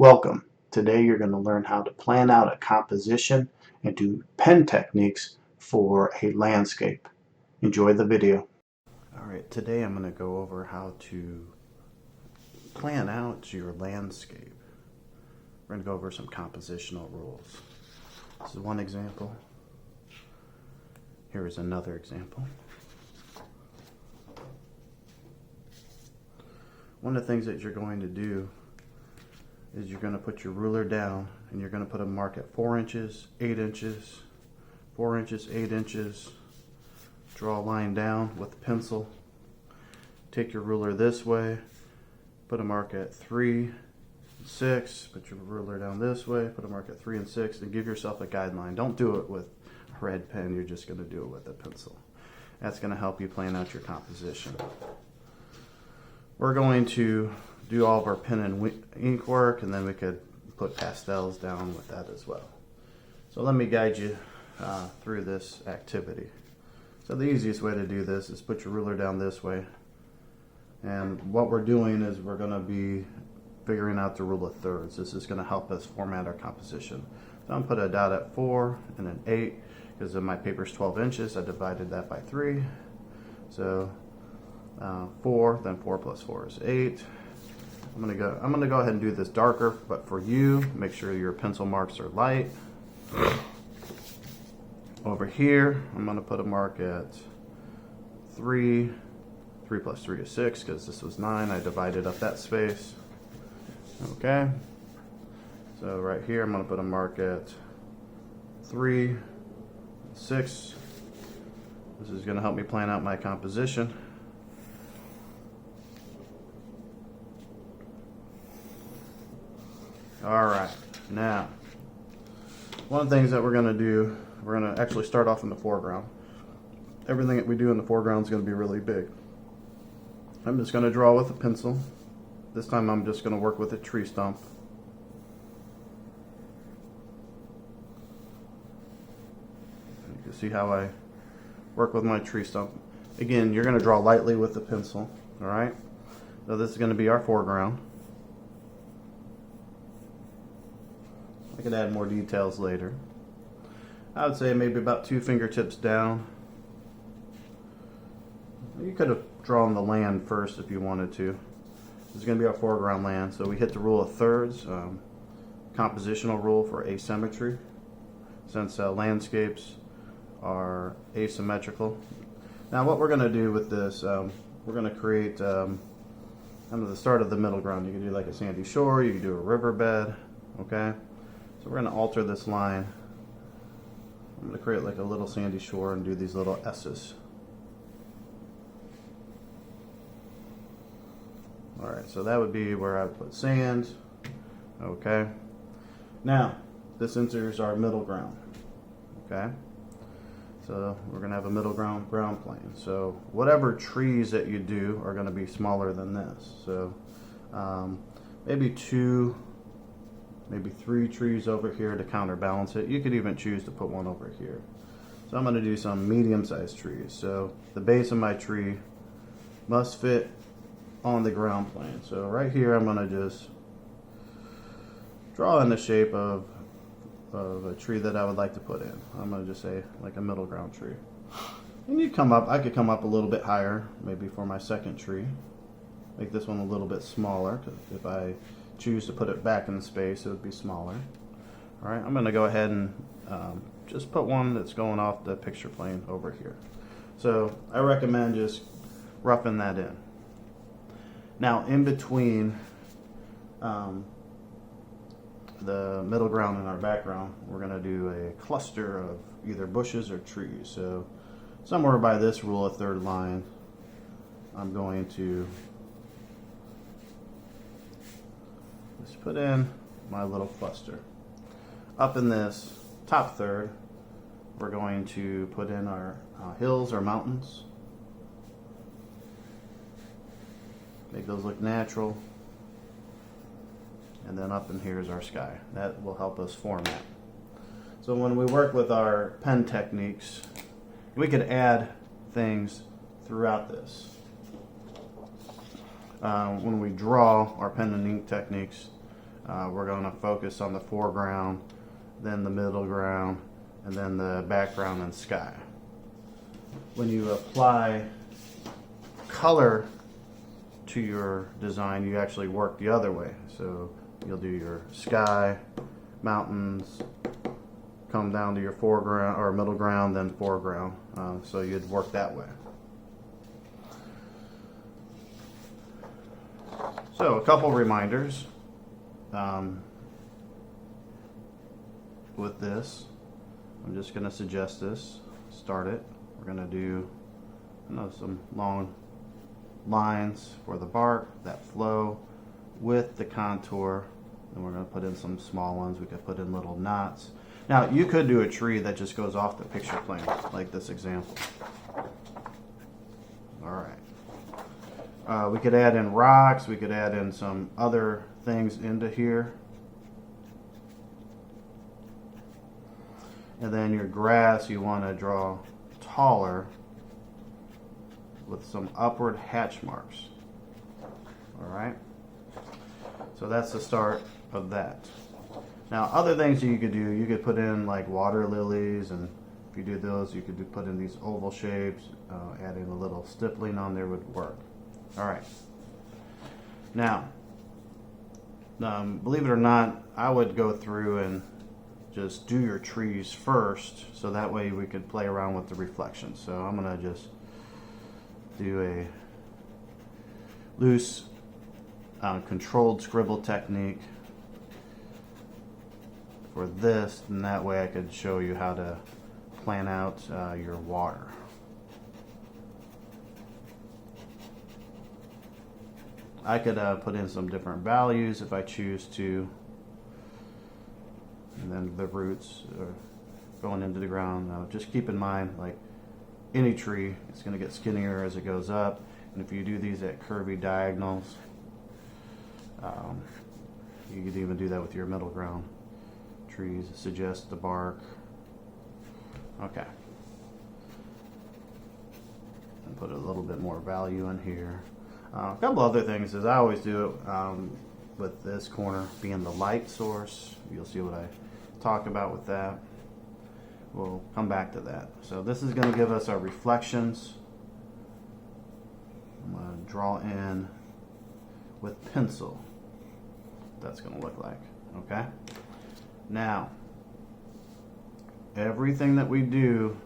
Welcome. Today you're going to learn how to plan out a composition and do pen techniques for a landscape. Enjoy the video. Alright, today I'm going to go over how to plan out your landscape. We're going to go over some compositional rules. This is one example. Here is another example. One of the things that you're going to do is you're going to put your ruler down and you're going to put a mark at 4 inches, 8 inches, 4 inches, 8 inches. Draw a line down with a pencil. Take your ruler this way, put a mark at 3 and 6, put your ruler down this way, put a mark at 3 and 6, and give yourself a guideline. Don't do it with a red pen, you're just going to do it with a pencil. That's going to help you plan out your composition. We're going to do all of our pen and ink work, and then we could put pastels down with that as well. So let me guide you through this activity. So the easiest way to do this is put your ruler down this way, and what we're doing is we're going to be figuring out the rule of thirds. This is going to help us format our composition. So I'm going to put a dot at 4 and an 8 because my paper's 12 inches. I divided that by 3. So 4, then 4 plus 4 is 8. I'm gonna go ahead and do this darker, but for you, make sure your pencil marks are light. Over here, I'm gonna put a mark at 3. 3 plus 3 is 6 because this was 9. I divided up that space. Okay. So right here, I'm gonna put a mark at 3, 6. This is gonna help me plan out my composition. Alright, now, one of the things that we're going to do, we're going to actually start off in the foreground. Everything that we do in the foreground is going to be really big. I'm just going to draw with a pencil. This time I'm just going to work with a tree stump. You can see how I work with my tree stump. Again, you're going to draw lightly with the pencil, alright? So this is going to be our foreground. I could add more details later. I would say maybe about 2 fingertips down. You could have drawn the land first if you wanted to. This is going to be our foreground land. So we hit the rule of thirds, compositional rule for asymmetry. Since landscapes are asymmetrical. Now what we're going to do with this, we're going to create kind of the start of the middle ground. You can do like a sandy shore, you can do a riverbed, okay? So we're going to alter this line. I'm going to create like a little sandy shore and do these little S's. Alright, so that would be where I would put sand. Okay. Now, this enters our middle ground. Okay. So we're going to have a middle ground plane. So whatever trees that you do are going to be smaller than this. So maybe 2, maybe 3 trees over here to counterbalance it. You could even choose to put one over here. So I'm going to do some medium-sized trees. So the base of my tree must fit on the ground plane. So right here I'm going to just draw in the shape of a tree that I would like to put in. I'm going to just say like a middle ground tree. And you come up, I could come up a little bit higher, maybe for my second tree. Make this one a little bit smaller, because if I choose to put it back in space, it would be smaller. Alright, I'm going to go ahead and just put one that's going off the picture plane over here. So I recommend just roughing that in. Now in between the middle ground and our background, we're going to do a cluster of either bushes or trees. So somewhere by this rule of third line, I'm going to just put in my little cluster. Up in this top third, we're going to put in our hills or mountains. Make those look natural. And then up in here is our sky. That will help us format. So when we work with our pen techniques, we could add things throughout this. When we draw our pen and ink techniques, we're going to focus on the foreground, then the middle ground, and then the background and sky. When you apply color to your design, you actually work the other way. So you'll do your sky, mountains, come down to your foreground or middle ground, then foreground. So you'd work that way. So a couple reminders with this. I'm just going to suggest this. Start it. We're going to do some long lines for the bark that flow with the contour. Then we're going to put in some small ones. We could put in little knots. Now you could do a tree that just goes off the picture plane, like this example. All right. We could add in rocks. We could add in some other things into here. And then your grass you want to draw taller with some upward hatch marks. All right. So that's the start of that. Now, other things that you could do, you could put in like water lilies, and if you do those, you could put in these oval shapes. Adding a little stippling on there would work. All right. Now, believe it or not, I would go through and just do your trees first, so that way we could play around with the reflections. So I'm gonna just do a loose controlled scribble technique for this, and that way I could show you how to plan out your water. I could put in some different values if I choose to, and then the roots are going into the ground. Just keep in mind, like any tree, it's going to get skinnier as it goes up, and if you do these at curvy diagonals, you could even do that with your middle ground trees. Suggest the bark. Okay. And put a little bit more value in here. A couple other things is I always do it with this corner being the light source. You'll see what I talk about with that. We'll come back to that. So this is going to give us our reflections. I'm going to draw in with pencil. That's going to look like. Okay. Now, everything that we do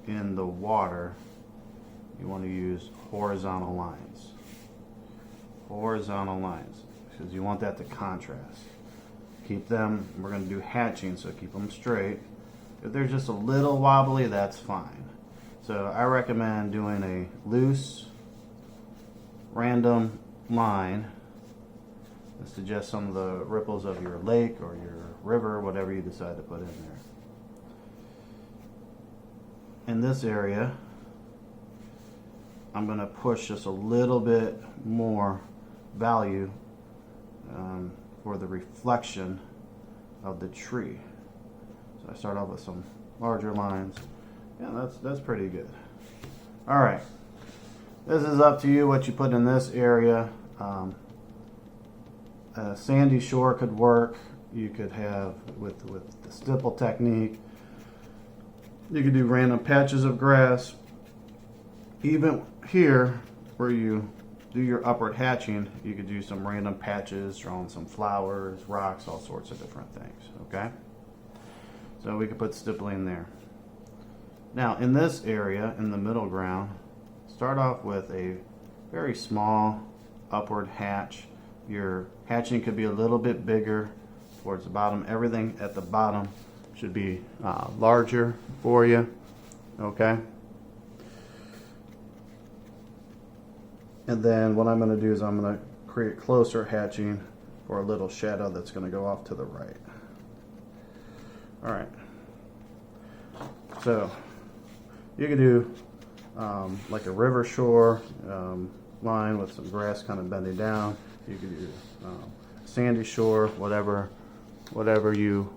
in the water, you want to use horizontal lines. Horizontal lines, because you want that to contrast. Keep them, we're going to do hatching, so keep them straight. If they're just a little wobbly, that's fine. So I recommend doing a loose, random line. Let's suggest some of the ripples of your lake or your river, whatever you decide to put in there. In this area, I'm going to push just a little bit more value for the reflection of the tree. So I start off with some larger lines. Yeah, that's pretty good. All right, this is up to you what you put in this area. A sandy shore could work. You could have with the stipple technique. You could do random patches of grass. Even here, where you do your upward hatching, you could do some random patches, drawing some flowers, rocks, all sorts of different things, okay? So we could put stippling there. Now, in this area, in the middle ground, start off with a very small upward hatch. Your hatching could be a little bit bigger towards the bottom. Everything at the bottom should be larger for you, okay? And then what I'm going to do is I'm going to create closer hatching for a little shadow that's going to go off to the right. All right. So you could do like a river shore line with some grass kind of bending down. You could do sandy shore, whatever you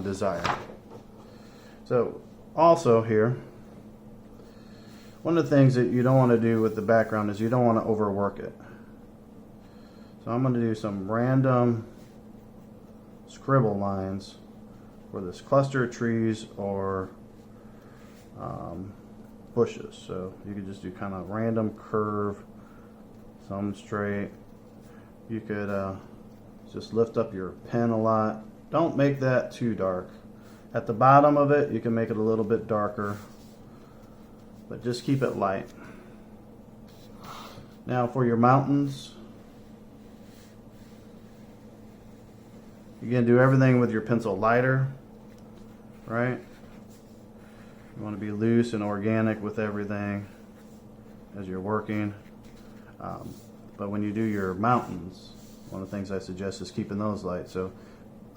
desire. So also here, one of the things that you don't want to do with the background is you don't want to overwork it. So I'm going to do some random scribble lines for this cluster of trees or bushes. So you could just do kind of random curve, some straight. You could just lift up your pen a lot. Don't make that too dark. At the bottom of it, you can make it a little bit darker, but just keep it light. Now for your mountains, you're going to do everything with your pencil lighter, right? You want to be loose and organic with everything as you're working. But when you do your mountains, one of the things I suggest is keeping those light. So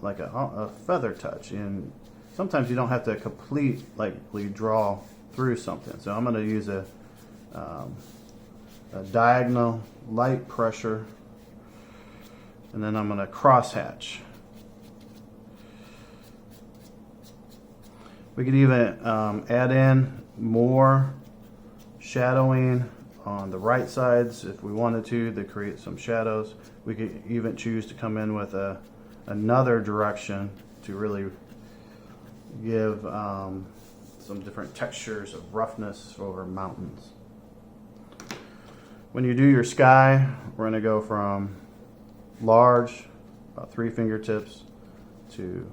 like a feather touch. And sometimes you don't have to completely draw through something. So I'm going to use a diagonal light pressure, and then I'm going to cross hatch. We could even add in more shadowing on the right sides if we wanted to create some shadows. We could even choose to come in with another direction to really give some different textures of roughness over mountains. When you do your sky, we're going to go from large, about 3 fingertips, to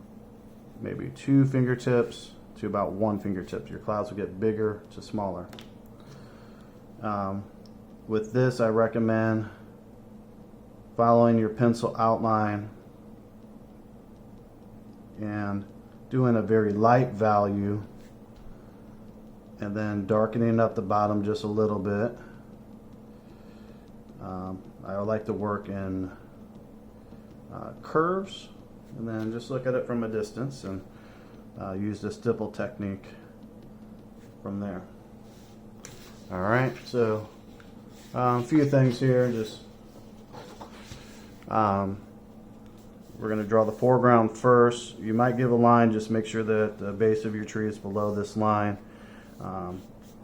maybe 2 fingertips, to about 1 fingertip. Your clouds will get bigger to smaller. With this, I recommend following your pencil outline and doing a very light value, and then darkening up the bottom just a little bit. I like to work in curves, and then just look at it from a distance and use the stipple technique from there. All right, so a few things here. Just we're going to draw the foreground first. You might give a line, just make sure that the base of your tree is below this line.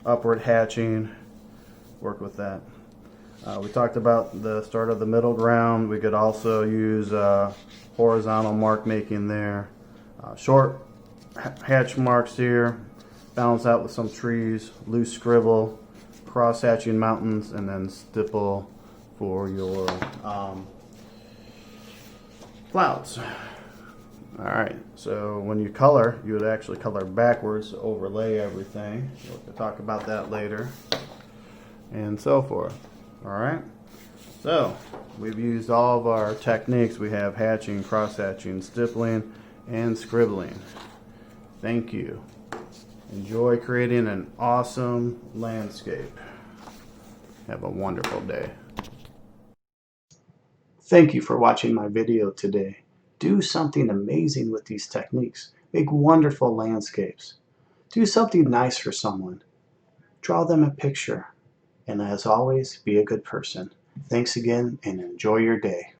Upward hatching, work with that. We talked about the start of the middle ground. We could also use horizontal mark making there. Short hatch marks here, balance out with some trees, loose scribble, cross hatching mountains, and then stipple for your clouds. Alright, so when you color, you would actually color backwards to overlay everything. We'll talk about that later, and so forth. Alright, so we've used all of our techniques. We have hatching, cross hatching, stippling, and scribbling. Thank you. Enjoy creating an awesome landscape. Have a wonderful day. Thank you for watching my video today. Do something amazing with these techniques. Make wonderful landscapes. Do something nice for someone. Draw them a picture. And as always, be a good person. Thanks again, and enjoy your day.